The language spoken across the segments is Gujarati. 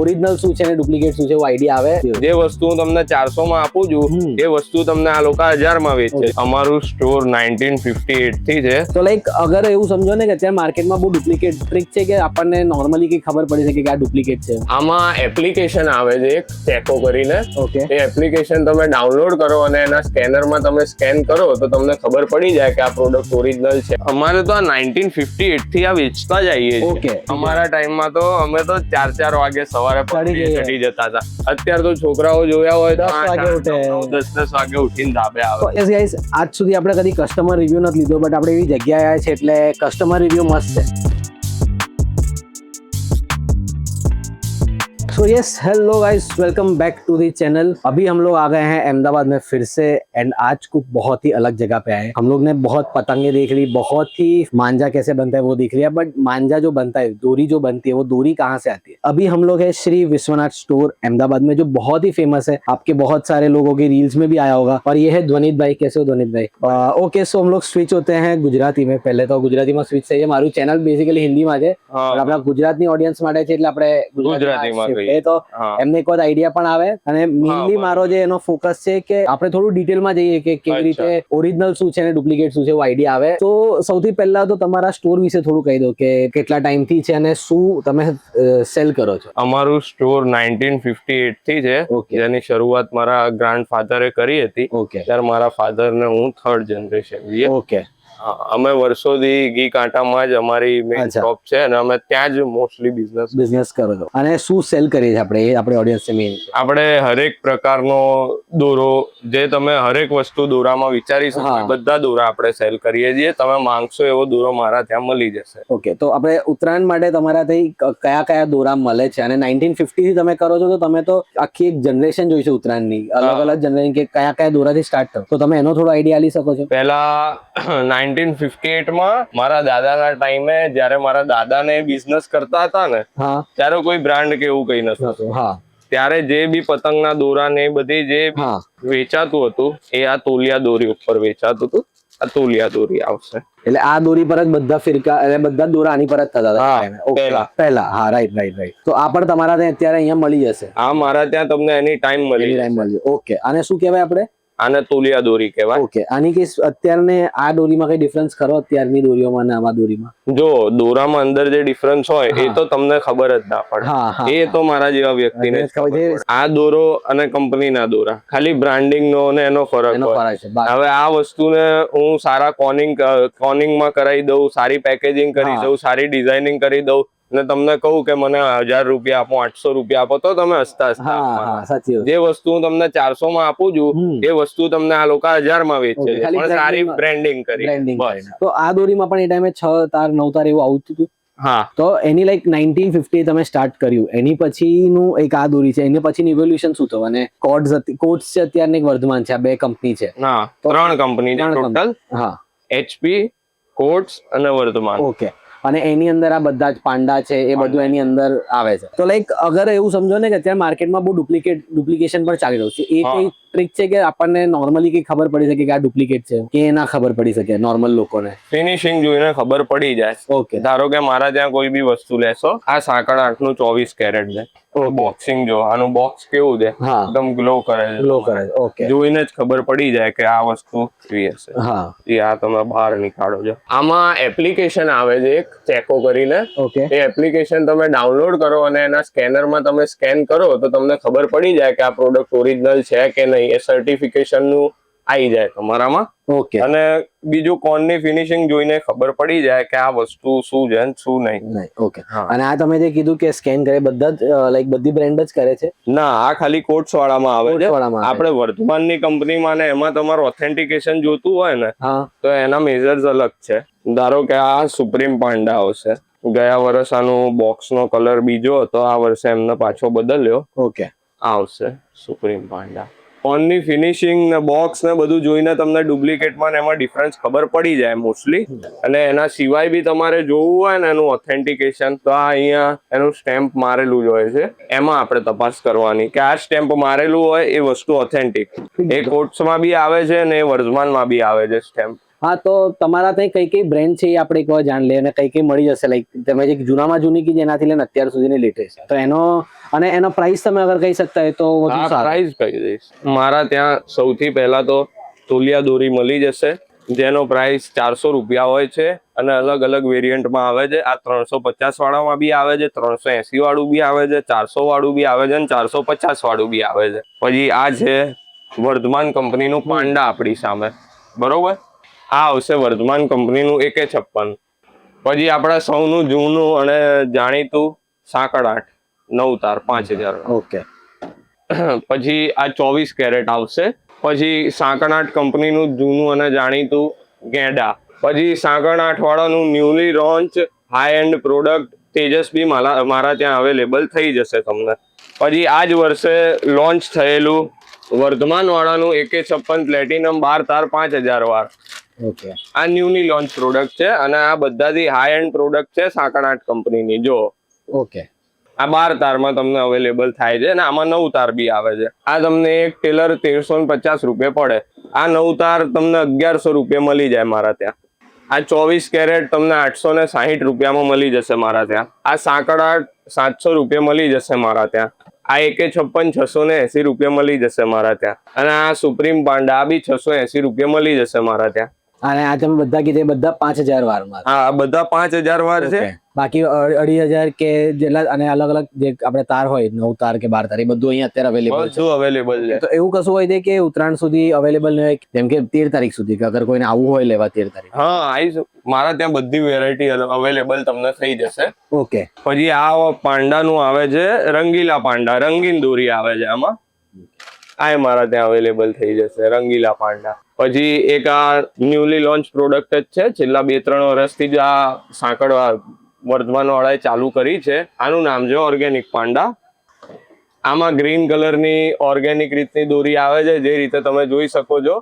ઓરિજિનલ શું છે અને ડુપ્લિકેટ શું છે એવો આઈડિયા આવે? જે વસ્તુ હું તમને 400 માં આપું છું એ વસ્તુ તમને આ લોકો 1000 માં વેચે. અમારું સ્ટોર 1958 થી છે. તો લાઈક અગર એવું સમજો ને કે અત્યારે માર્કેટમાં બહુ ડુપ્લિકેટ ટ્રીક છે કે આપણને નોર્મલી કઈ ખબર પડી શકે કે આ ડુપ્લિકેટ છે? આમાં એપ્લિકેશન આવે છે એક ચેકો કરીને. ઓકે. એ એપ્લિકેશન તમે ડાઉનલોડ કરો અને એના સ્કેનરમાં તમે સ્કેન કરો તો તમને ખબર પડી જાય કે આ પ્રોડક્ટ ઓરિજિનલ છે. અમારે તો આ 1958 થી આ વેચતા જ આવીએ છીએ. ઓકે. અમારા ટાઈમમાં તો અમે તો 4 વાગે સવારે ચડી જતા હતા. અત્યારે તો છોકરાઓ જોયા હોય તો 10 વાગે ઉઠે, 10 વાગે ઉઠીને ધાબે આવે. તો યસ ગાઈસ, આજ સુધી આપણે કદી કસ્ટમર રિવ્યુ નથી લીધો, બટ આપણે એવી જગ્યાએ આવ્યા છે એટલે કસ્ટમર રિવ્યુ મસ્ત છે. तो yes, hello guys, welcome back to the channel. अभी हम लोग आ गए हैं अहमदाबाद में फिर से, एंड आज कुछ बहुत ही अलग जगह पे आए हैं। हम लोग ने बहुत पतंगे देख ली, बहुत ही मांझा कैसे बनता है वो देख लिया, बट मांझा जो बनता है, डोरी जो बनती है, वो डोरी कहाँ से आती है? अभी हम लोग है श्री विश्वनाथ स्टोर अहमदाबाद में, जो बहुत ही फेमस है, आपके बहुत सारे लोगों के रील्स में भी आया होगा। और ये है ध्वनित भाई। कैसे हो ध्वनित भाई? ओके, सो हम लोग स्विच होते हैं गुजराती में। पहले तो गुजराती में स्विच થઈ મારું ચેનલ બેઝિકલી હિન્દીમાં છે, પણ આપણા ગુજરાતની ઓડિયન્સ માટે છે એટલે આપણે ગુજરાતીમાં કહીએ તો એમને એક વાત આઈડિયા પણ આવે. અને મેઇનલી મારો જે એનો ફોકસ છે કે આપણે થોડું ડિટેલમાં જઈએ કે કેવી રીતે ઓરિજિનલ શું છે અને ડુપ્લિકેટ શું છે એવો આઈડિયા આવે. તો સૌથી પહેલા તો તમારા સ્ટોર વિશે થોડું કહી દો કે કેટલા ટાઈમથી છે અને શું તમે સેલ કરો છો? અમારું સ્ટોર 1958 થી છે. જેની શરૂઆત મારા ગ્રાન્ડ ફાધરે કરી હતી. ત્યારે મારા ફાધર ને હું થર્ડ જનરેશન. ઓકે. અમે વર્ષોથી ઘી કાંટામાં જ અમારી મેઇન શોપ છે અને અમે ત્યાં જ મોસ્ટલી બિઝનેસ કરો છો. અને શું સેલ કરીએ છીએ આપણે? આપણે ઓડિયન્સ મેઇન આપણે હરેક પ્રકારનો દોરો, જે તમે હરેક વસ્તુ દોરામાં વિચારી શકો બધા દોરા આપણે સેલ કરીએ છીએ. તમે માંગશો એવો દોરો મારા ત્યાં મળી જશે. ઓકે. તો આપણે ઉત્તરાયણ માટે તમારા ત્યાં કયા કયા દોરા મળે છે? અને 1950 થી તમે કરો છો તો તમે તો આખી એક જનરેશન જોઈ છે ઉત્તરાયણની, અલગ અલગ જનરેશન, કે કયા કયા દોરાથી સ્ટાર્ટ થયો, તો તમે એનો થોડો આઈડિયા આપી શકો છો? પહેલા 1958 માં મારા દાદાના ટાઈમે જયારે મારા દાદાને બિઝનેસ કરતા હતા ને, ત્યારે કોઈ બ્રાન્ડ કે એવું કઈ નતું. ત્યારે જે બી પતંગના દોરા ને બધી જે વેચાતું હતું એ આ તોલિયા દોરી ઉપર વેચાતું હતું. આ તોલિયા દોરી આવશે એટલે આ દોરી પર જ બધા ફિરકા અને બધા દોરા આની પર જ થતા હતા પહેલા. હા, રાઈટ. તો આ પણ તમારા ત્યાં અત્યારે અહીંયા મળી જશે? હા, મારા ત્યાં તમને એની ટાઈમ મળી. ઓકે. આને શું કહેવાય આપણે? આને તોલિયા દોરી કહેવાય. ઓકે. આની કે અત્યારને આ દોરીમાં કઈ ડિફરન્સ ખરો અત્યારની દોરીઓમાં અને આવા દોરીમાં? જો દોરામાં અંદર જે ડિફરન્સ હોય એ તો તમને ખબર જ ના પડે. એ તો મારા જેવા વ્યક્તિને ખબર પડે. આ દોરો અને કંપનીના દોરા ખાલી બ્રાન્ડિંગ નો અને એનો ફરક હોય. હવે આ વસ્તુને હું સારા કોનિંગમાં કરાવી દઉં, સારી પેકેજિંગ કરી દઉં, સારી ડિઝાઇનિંગ કરી દઉં અને તમને કહું કે મને 1000 રૂપિયા આપો, 800 રૂપિયા આપો, તો તમે હસતા હસતા. જે વસ્તુ હું તમને 400 માં આપું છું એ વસ્તુ તમને આ લોકો 1000 માં વેચે છે, પણ સારી બ્રાન્ડિંગ કરી. તો આ દોરીમાં પણ એ ટાઈમે 6 તાર 9 તાર એવું આવતું હતું. હા. તો એની લાઈક 1950 તમે સ્ટાર્ટ કર્યું, એની પછીનું એક આ દોરી છે, એની પછીનું ઇવોલ્યુશન શું થયું? અને કોડ્સ છે અત્યારે, વર્ધમાન છે, આ બે કંપની છે. હા, 3 કંપની છે ટોટલ. હા, HP, કોડ્સ અને વર્ધમાન. ઓકે. અને એની અંદર આ બધા જ પાંડા છે એ બધું એની અંદર આવે છે. તો લાઈક અગર એવું સમજો ને કે અત્યારે માર્કેટમાં બહુ ડુપ્લિકેશન પણ ચાલી રહ્યું છે, એ કઈ ટ્રીક છે કે આપણને નોર્મલી કઈ ખબર પડી શકે કે આ ડુપ્લિકેટ છે, કે ના ખબર પડી શકે નોર્મલ લોકોને? ફિનિશિંગ જોઈને ખબર પડી જાય. ઓકે. ધારો કે મારા ત્યાં કોઈ બી વસ્તુ લેશો, આ 8.5 નું 24 કેરેટ છે. બોક્સિંગ જો, આનું બોક્સ કેવું છે, એકદમ ગ્લો કરે છે. ઓકે. જોઈને જ ખબર પડી જાય કે આ વસ્તુ કેવી હશે. હા, એ આ તમે બહાર નીકાળો છો. આમાં એપ્લિકેશન આવે છે એક ચેકો કરીને. ઓકે. એ એપ્લિકેશન તમે ડાઉનલોડ કરો અને એના સ્કેનરમાં તમે સ્કેન કરો તો તમને ખબર પડી જાય કે આ પ્રોડક્ટ ઓરિજિનલ છે કે નહીં. એ સર્ટિફિકેશન નું આવી જાય તમારામાં. ઓકે. અને બીજું કોનની ફિનિશિંગ જોઈને ખબર પડી જાય કે આ વસ્તુ શું છે અને શું નહીં. ઓકે. અને આ તમે જે કીધું કે સ્કેન કરે, બધા જ લાઈક બધી બ્રાન્ડ જ કરે છે? ના, આ ખાલી કોટ્સ વાળામાં આવે છે. આપણે વર્ધમાનની કંપનીમાં ને એમાં તમારું ઓથેન્ટિકેશન જોતું હોય ને, તો એના મેજર્સ અલગ છે. ધારો કે આ સુપ્રીમ પાંડા આવશે. ગયા વર્ષ આનું બોક્સ નો કલર બીજો હતો, આ વર્ષે એમને પાછો બદલ્યો. ઓકે. આવશે સુપ્રીમ પાંડા. ઓનની ફિનિશિંગ ને બોક્સ ને બધું જોઈને તમને ડુપ્લિકેટમાં ને એમાં ડિફરન્સ ખબર પડી જાય મોસ્ટલી. અને એના સિવાય બી તમારે જોવું હોય ને એનું ઓથેન્ટિકેશન, તો આ અહીંયા એનું સ્ટેમ્પ મારેલું જ હોય છે. એમાં આપણે તપાસ કરવાની કે આ સ્ટેમ્પ મારેલું હોય એ વસ્તુ ઓથેન્ટિક. એ કોટ્સમાં બી આવે છે ને એ વર્ધમાનમાં બી આવે છે સ્ટેમ્પ. હા, તો તમારા ત્યાં કઈ કઈ બ્રેન્ડ છે એ આપણે એક વાર જાણ લઈએ અને કઈ કઈ મળી જશે, લાઈક તમે જે જૂનામાં જૂની કીધી એનાથી લઈને અત્યાર સુધીની લેટેસ્ટ, તો એનો પ્રાઇસ તમે અગર કહી શકતા હોય તો વધુ સારું. પ્રાઇસ કહી દઈશ. મારા ત્યાં સૌથી પહેલા તો તોલિયા દોરી મળી જશે, જેનો પ્રાઇસ 400 રૂપિયા હોય છે અને અલગ અલગ વેરિયન્ટમાં આવે છે. આ 350 વાળામાં બી આવે છે, 380 વાળું બી આવે છે, 400 વાળું બી આવે છે અને 450 વાળું બી આવે છે. પછી આ છે વર્ધમાન કંપનીનું પાંડા આપણી સામે, બરોબર. આ આવશે વર્ધમાન કંપનીનું AK56. પછી આપણા સૌનું જૂનું અને જાણીતું સાંકળ 8 9 તાર 5000. ઓકે. પછી આ 24 કેરેટ આવશે. પછી સાંકળ 8 કંપનીનું જૂનું અને જાણીતું ગેડા. પછી સાંકળ 8 વાળાનું newly launch high end product Tejas બી મારા ત્યાં અવેલેબલ થઈ જશે તમને. પછી આ જ વર્ષે લોન્ચ થયેલું વર્ધમાન વાળાનું AK56 પ્લેટિનમ 12 તાર 5000 વાર. ઓકે. આ ન્યુલી લોન્ચ પ્રોડક્ટ છે અને આ બધાથી હાઈ એન્ડ પ્રોડક્ટ છે સાંકળ 8 કંપનીની. જો ઓકે, આ 12 તારમાં તમને અવેલેબલ થાય છે અને આમાં 9 તાર બી આવે છે. આ તમને એક ટેલર 1350 રૂપિયા પડે. આ 9 તાર તમને 1100 રૂપિયા મળી જાય મારા ત્યાં. આ 24 કેરેટ તમને 860 રૂપિયામાં મળી જશે મારા ત્યાં. આ સાંકળ 8 700 રૂપિયા મળી જશે મારા ત્યાં. આ AK56 680 રૂપિયા મળી જશે મારા ત્યાં. અને આ સુપ્રીમ પાંડા બી 680 રૂપિયા મળી જશે મારા ત્યાં. અને આ તમે બધા કીધે બધા 5000 વારમાં? હા, બધા 5000 વાર છે. બાકી 2500 કે જેટલા અને અલગ અલગ જે આપણે તાર હોય 9 તાર કે 12 તાર એ બધું અહીંયા અત્યારે અવેલેબલ છે. બધું અવેલેબલ છે. તો એવું કશું હોય છે કે ઉત્તરાયણ સુધી અવેલેબલ નહીં હોય, જેમ કે 13 તારીખ સુધી, કે અગર કોઈને આવવું હોય લેવા 13 તારીખ? હા, આવીશ. મારા ત્યાં બધી વેરાયટી અવેલેબલ તમને થઈ જશે. ઓકે. પછી આ પાંડાનું આવે છે રંગીલા પાંડા, રંગીન દોરી આવે છે આમાં. આ મારા ત્યાં અવેલેબલ થઈ જશે રંગીલા પાંડા. પછી એક આ ન્યુલી લોન્ચ પ્રોડક્ટ જ છે, છેલ્લા 2-3 વર્ષથી જ આ સાંકળ વર્ધમાન વાળાએ ચાલુ કરી છે. આનું નામ છે ઓર્ગેનિક પાંડા. આમાં ગ્રીન કલરની ઓર્ગેનિક રીતની દોરી આવે છે, જે રીતે તમે જોઈ શકો છો.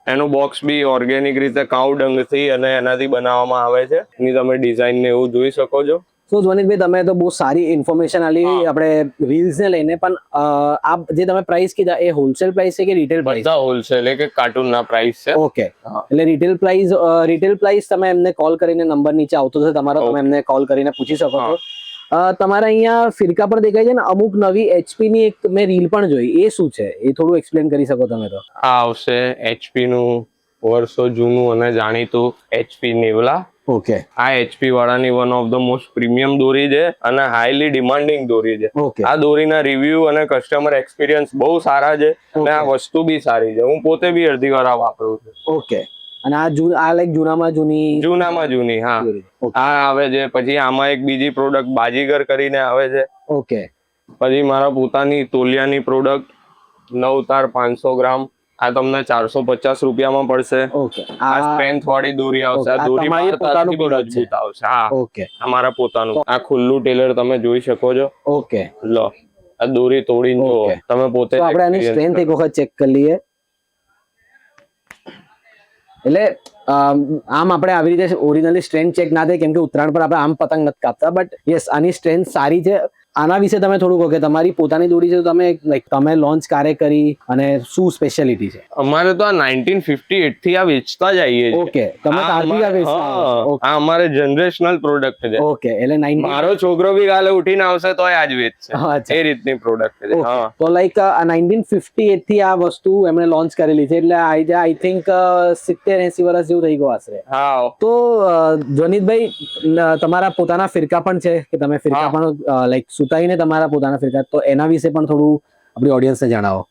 એનું બોક્સ બી ઓર્ગેનિક રીતે કાઉ ડંગથી અને એનાથી બનાવવામાં આવે છે. એની તમે ડિઝાઇન ને એવું જોઈ શકો છો. તો ધ્વનિતભાઈ, તમે તો બહુ સારી ઇન્ફોર્મેશન આલી આપણે રીલ્સ ને લઈને, પણ આ જે તમે પ્રાઇસ કીધા એ હોલસેલ પ્રાઇસ છે કે રિટેલ પ્રાઇસ? બધા હોલસેલ એક કાર્ટૂન ના પ્રાઇસ છે. ઓકે. એટલે રિટેલ પ્રાઇસ તમે એમને કોલ કરીને, નંબર નીચે આવતો છે તમારો, તમે એમને કોલ કરીને પૂછી શકો છો. તમારા અહીંયા ફિરકા પર દેખાય છે ને અમુક નવી HP ની એક મેં રીલ પણ જોઈ, એ શું છે એ થોડું એક્સપ્લેન કરી શકો તમે? તો આ આવશે HP નું વર્ષો જૂનું અને જાણીતું HP નેવલા. ઓકે. આ HP વાળાની one of the most premium દોરી છે અને હાઈલી ડિમાન્ડિંગ દોરી છે. આ દોરીના રિવ્યુ અને કસ્ટમર એક્સપિરિયન્સ બહુ સારા છે અને આ વસ્તુ બી સારી છે. હું પોતે બી અડધી વાર વાપરું છું. ઓકે. અને આ લાઈક જૂનામાં જૂની? હા, આ આવે છે. પછી આમાં એક બીજી પ્રોડક્ટ બાજીગર કરીને આવે છે. ઓકે. પછી મારા પોતાની તોલિયાની પ્રોડક્ટ 9 તાર 500 ગ્રામ. આ તમને 450 રૂપિયામાં પડશે. ઓકે. આ સ્ટ્રેન્થ વાળી દોરી આવશે. આ દોરી પોતાનું મજબૂત આવશે. હા, ઓકે. અમારા પોતાનું. આ ખુલ્લું ટેલર તમે જોઈ શકો છો. ઓકે. લો, આ દોરી તોડીને જો તમે પોતે. તો આપણે આની સ્ટ્રેન્થ એક વખત ચેક કરી લઈએ. એટલે આમ આપણે આવી રીતે ઓરિજિનલી સ્ટ્રેન્થ ચેક ના થાય, કેમ કે ઉત્તરાયણ પર આપણે આમ પતંગ નથી કાપતા. બટ યસ, આની સ્ટ્રેન્થ સારી છે. આના વિશે તમે થોડું કહો કે તમારી પોતાની દોરી છે, તો તમે લોન્ચ ક્યારે કરી અને શું સ્પેશિયાલિટી છે? અમારે તો આ 1958 થી આ વેચતા જ આવીએ છીએ. ઓકે. તમે તારથી આ વેચતા? આ અમારે જનરેશનલ પ્રોડક્ટ છે. ઓકે. એટલે મારો છોકરો બી કાલે ઉઠીને આવશે તો આજ વેચશે, એ રીતની પ્રોડક્ટ છે. હા, તો લાઈક આ 1958 થી આ વસ્તુ એમણે લોન્ચ કરેલી છે, એટલે આઈ થિંક 70-80 વર્ષ જેવું થઈ ગયું આશરે. હા. તો ધ્વનિતભાઈ, તમારા પોતાના ફિરકા પણ છે કે તમે ફિરકા પણ લાઈક સુતાઈને તમારા પોતાના ફિરકા, તો એના વિશે પણ થોડું આપણી ઓડિયન્સને જણાવો.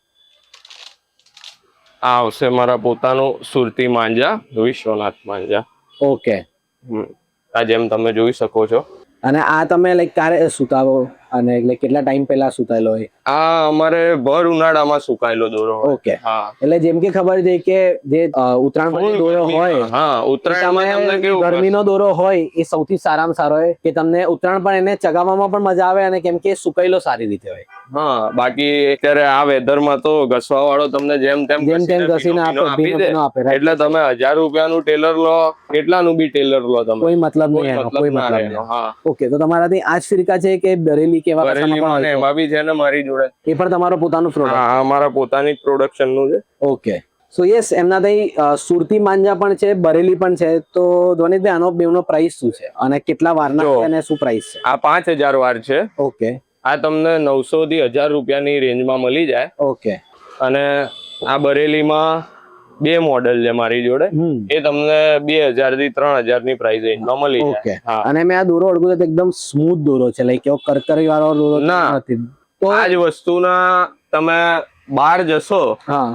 આ આવશે મારા પોતાનું સુરતી માંજા, વિશ્વનાથ માંજા. ઓકે. આ જેમ તમે જોઈ શકો છો. અને આ તમે લાઈક ક્યારે સુતાવો અને એટલે કેટલા ટાઈમ પહેલા સુતાયેલો હોય? આ અમારે ભર ઉનાળામાં સુકાયેલો દોરો. ઓકે. એટલે જેમ કે ખબર છે કે જે ઉત્તરાયણ પછી દોરો હોય, હા, ઉત્તરાયણમાં તમને કેવું ગરમીનો દોરો હોય એ સૌથી સારામાં સારો હોય કે તમને ઉત્તરાયણ પણ એને ચગાવવામાં પણ મજા આવે, અને કેમ કે સુકાયેલો સારી રીતે હોય. હા, બાકી અત્યારે આ વેધરમાં તો ઘસવા વાળો તમને જેમ તેમ ઘસીને આપે. એટલે તમે 1000 રૂપિયાનું ટેલર લો, કેટલાનું બી ટેલર લો, તમે કોઈ મતલબ નહીં. હા. ઓકે. તો તમારાથી આ જ ફિરકા છે કે બરેલી કેવા? એમાં બી છે ને મારી જોડે. એ પણ તમારો પોતાનું પ્રોડક્ટ? હા, અમારા પોતાની જ પ્રોડક્શન નું છે. ઓકે. સો યસ એમના ત્યાં સુરતી માંજા પણ છે, બરેલી પણ છે. તો ધ્વનિતભાઈ આનો બેવનો પ્રાઇસ શું છે અને કેટલા વારના છે અને શું પ્રાઇસ છે? આ 5000 વાર છે. ઓકે. આ તમને 900 થી 1000 રૂપિયાની રેન્જમાં મળી જાય. ઓકે. અને આ બરેલીમાં 2 મોડેલ છે મારી જોડે, એ તમને 2000 થી 3000 ની પ્રાઇસ રેન્જમાં મળી જાય. હા. અને મેં આ દોરો અડકું તો એકદમ સ્મૂથ દોરો છે, લાઈક એવો કરકરી વાળો દોરો નથી. તો આ જ વસ્તુના તમે બહાર જશો, હા,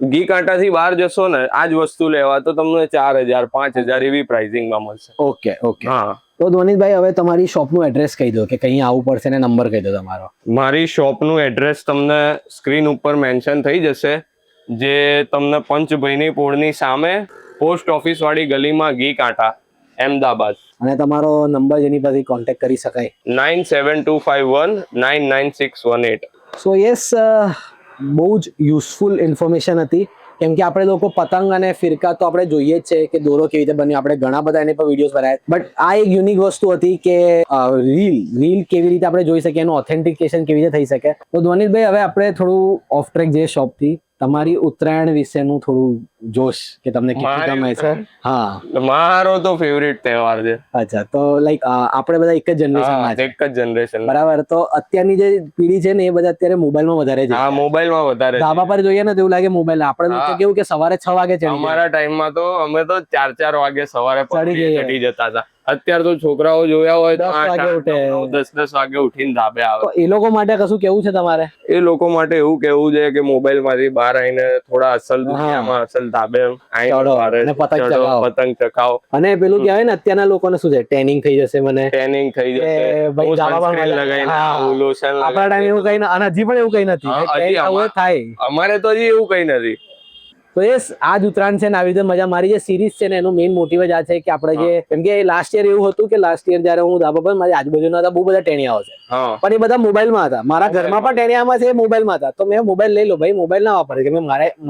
ઘી કાંટાથી બહાર જશો ને આ જ વસ્તુ લેવા તો તમને 4000 5000 એવી પ્રાઇસિંગમાં મળશે. Okay okay. હા. તો ધ્વનિતભાઈ હવે તમારી શોપનું એડ્રેસ કહી દો કે કहीं આવવું પડશે ને નંબર કહી દો તમારો. મારી શોપનું એડ્રેસ તમને સ્ક્રીન ઉપર મેન્શન થઈ જશે, જે તમને પંચભાઈની પોળની સામે પોસ્ટ ઓફિસ વાળી ગલીમાં ઘી કાંટા, અમદાવાદ. અને તમારો નંબર જેની પરથી કોન્ટેક્ટ કરી શકાય 9725199618. સો યસ, બહુ જ યુઝફુલ ઇન્ફોર્મેશન હતી. કેમ કે આપણે લોકો પતંગ અને ફિરકા તો આપણે જોઈએ જ છે કે દોરો કેવી રીતે બન્યો, આપણે ઘણા બધા એની પર વિડીયોઝ બનાવ્યા, બટ આ એક યુનિક વસ્તુ હતી કે રીલ કેવી રીતે આપણે જોઈ શકીએ, એનું ઓથેન્ટિકેશન કેવી રીતે થઈ શકે. તો ધ્વનિતભાઈ હવે આપણે થોડું ઓફ ટ્રેક જઈએ શોપથી. તમારી ઉત્તરાયણ વિશેનું થોડું જોશ કે તમને કેટલું ગમે છે? હા, મારો તો ફેવરિટ તહેવાર છે. અચ્છા, તો લાઈક આપણે બધા એક જ જનરેશનમાં છે. એક જ જનરેશન, બરાબર. તો અત્યારની જે પેઢી છે ને એ બધા અત્યારે મોબાઈલમાં વધારે છે. હા, મોબાઈલમાં વધારે. ધાબા પર જોઈએ ને તો એવું લાગે મોબાઈલ. આપણે તો કેવું કે સવારે 6 વાગે ચડી, અમારા ટાઈમમાં તો અમે તો 4 વાગે સવારે ચડી જતા હતા. અત્યારે તો છોકરાઓ જોયા હોય તો 10 વાગે ઉઠીને ધાબે આવે. તો એ લોકો માટે કશું કેવું છે તમારે? એ લોકો માટે એવું કેવું છે કે મોબાઈલ માંથી બહાર આવીને થોડા અસલ દુનિયામાં અસલ ધાબે પતંગ ચકાવો. અને પેલું કહેવાય ને અત્યારના લોકોને શું છે, ટેનિંગ થઈ જશે, મને ટેનિંગ થઈ જશે, લોશન. આપણા ટાઈમ એવું કઈ અને હજી પણ એવું કઈ નથી થાય. અમારે તો હજી એવું કઈ નથી. તો યસ, આ જ ઉત્તરાયણ છે ને આવી રીતે મજા. મારી જે સિરીઝ છે ને એનું મેઇન મોટિવ જ આ છે કે આપણે જે, કેમ કે લાસ્ટ યર એવું હતું કે લાસ્ટ યર જયારે હું ધાબા પર, મારી આજુબાજુના હતા બહુ બધા ટેણિયાઓ છે, પણ એ બધા મોબાઈલમાં હતા. મારા ઘરમાં પણ ટેણિયામાં છે, મોબાઈલમાં હતા. તો મેં મોબાઈલ લઈ લો ભાઈ, મોબાઈલ ના વાપરે. કે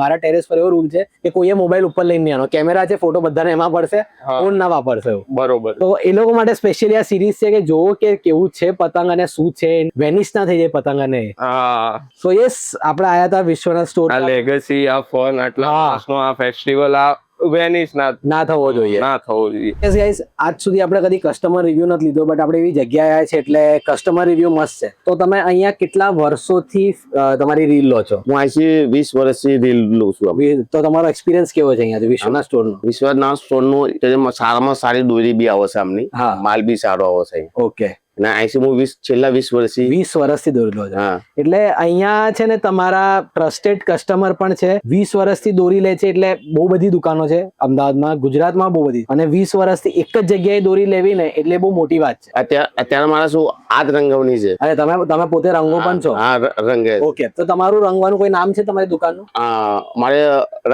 મારા ટેરેસ પર એવો રૂલ છે કે કોઈએ મોબાઈલ ઉપર લઈને નહીં આવવાનો. કેમેરા છે, ફોટો બધાને એમાં પડશે, ફોન ના વાપરશે. બરોબર. તો એ લોકો માટે સ્પેશિયલી આ સિરીઝ છે કે જોવો કે કેવું છે પતંગ અને શું છે, વેનિશ ના થઈ જાય પતંગ. અને સો યસ, આપણે આયા હતા વિશ્વનાથ સ્ટોર. આ લેગસી, આ ફન, આટલા વર્ષનો આ ફેસ્ટિવલ, આ વેનિશ ના થવો જોઈએ. યસ ગાઈસ, આજ સુધી આપણે કદી કસ્ટમર રિવ્યુ નથી લીધો, બટ આપણે એવી જગ્યાએ આવ્યા છે એટલે કસ્ટમર રિવ્યુ મસ્ત છે. તો તમે અહીંયા કેટલા વર્ષોથી તમારી રીલ લો છો? હું અહીંથી 20 વર્ષથી રીલ લઉં છું. તો તમારો એક્સપિરિયન્સ કેવો છે અહીંયા વિશ્વનાથ સ્ટોરનો? વિશ્વનાથ સ્ટોરનું સારામાં સારી દોરી બી આવે છે આમની, માલ બી સારો આવે છે. ઓકે. અને અહીંથી હું છેલ્લા 20 વર્ષથી દોરી લો છો. એટલે અહીંયા છે ને તમારા ટ્રસ્ટેડ કસ્ટમર પણ છે, 20 વર્ષથી દોરી લે છે. એટલે બહુ બધી દુકાનો છે અમદાવાદમાં, ગુજરાતમાં બહુ બધી, અને 20 વર્ષથી એક જ જગ્યાએ દોરી લેવી ને એટલે બહુ મોટી વાત છે. અત્યારે મારા શું આજ રંગવની છે. અરે તમે પોતે રંગો પણ છો? હા, રંગે. ઓકે. તો તમારું રંગવાનું કોઈ નામ છે તમારી દુકાનનું? મારે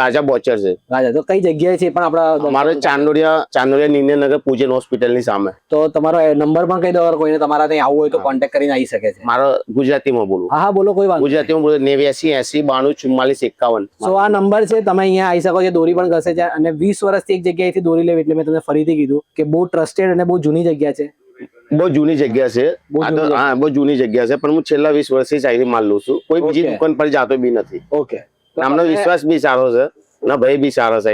રાજા બોચર છે. રાજા. તો કઈ જગ્યાએ છે પણ આપણા? મારે ચાંદોડિયા નિંદ્યનગર પૂજન હોસ્પિટલ ની સામે. તો તમારો નંબર પણ કહી દો, કોઈને તમારા ત્યાં આવવું હોય તો કોન્ટેક્ટ કરીને આવી શકે છે. મારો ગુજરાતીમાં બોલું? હા બોલો, કોઈ વાત. ગુજરાતીમાં બોલો. 89 80 92 44 51. સો આ નંબર છે, તમે અહીંયા આવી શકો છો. દોરી પણ ઘસે છે. અને 20 વર્ષથી એક જગ્યાએથી દોરી લેવી એટલે મેં તમને ફરીથી કીધું કે બહુ ટ્રસ્ટેડ અને બહુ જૂની જગ્યા છે. બહુ જૂની જગ્યા છે. હા, બહુ જૂની જગ્યા છે. પણ હું છેલ્લા 20 વર્ષથી ચાઇની માલ લઉં છું. કોઈ બીજી દુકાન પર જાતો બી નથી. ઓકે. આમનો વિશ્વાસ બી સારો છે ના, ભાઈ બી સારો છે.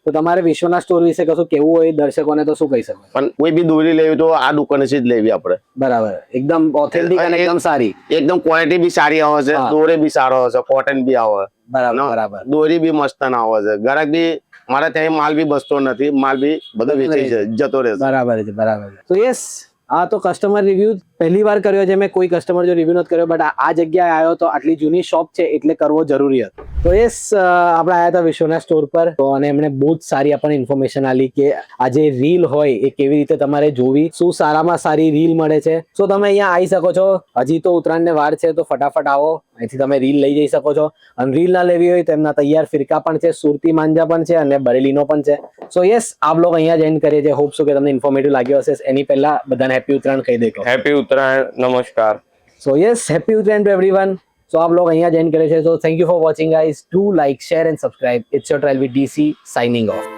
તો તમારે વિશ્વનાથ સ્ટોર વિશે કશું કેવું હોય દર્શકોને તો શું કહી શકો? પણ કોઈ બી દોરી લેવી તો આ દુકાનેથી જ લેવી આપણે. બરાબર. એકદમ ઓથેન્ટિક અને એકદમ સારી, એકદમ ક્વોલિટી બી સારી આવે છે, દોરી બી સારો આવે છે, કોટન બી આવે. બરાબર. દોરી બી મસ્ત ના આવે છે. ગ્રાહક બી મારા ત્યાં માલ બી બસતો નથી, માલ બી બધો વેચાઈ જતો રહે. બરાબર છે. તો યસ, આ તો કસ્ટમર રિવ્યુ પહેલી વાર કર્યો છે મેં. કોઈ કસ્ટમર જો રિવ્યુ નથી કર્યો, બટ આ જગ્યાએ આવ્યો તો આટલી જૂની શોપ છે એટલે કરવો જરૂરી હતો. તો યસ, આપણે આવ્યા હતા વિશ્વનાથ સ્ટોર પર, તો અને એમણે બહુ જ સારી આપણને ઇન્ફોર્મેશન આલી કે આ જે રીલ હોય એ કેવી રીતે તમારે જોવી, શું સારામાં સારી રીલ મળે છે. સો તમે અહીંયા આવી શકો છો. હજી તો ઉત્તરાયણને વાર છે, તો ફટાફટ આવો, અહીંથી તમે રીલ લઈ જઈ શકો છો. અને રીલ ના લેવી હોય તો એમના તૈયાર ફિરકા પણ છે, સુરતી માંજા પણ છે અને બરેલીનો પણ છે. સો યસ, આ બ્લોગ અહીંયા જ એન્ડ કરીએ છીએ. હોપ સો કે તમને ઇન્ફોર્મેટિવ લાગ્યો હશે. એની પહેલા બધાને હેપી ઉત્તરાયણ કહી દે. હેપી ઉત્તરાયણ, નમસ્કાર. So yes, happy Uttarayan to everyone. So આ બ્લોગ અહીંયા જ એન્ડ કરે છે. So thank you for watching guys. Do like, share and subscribe. It's your trial with DC signing of.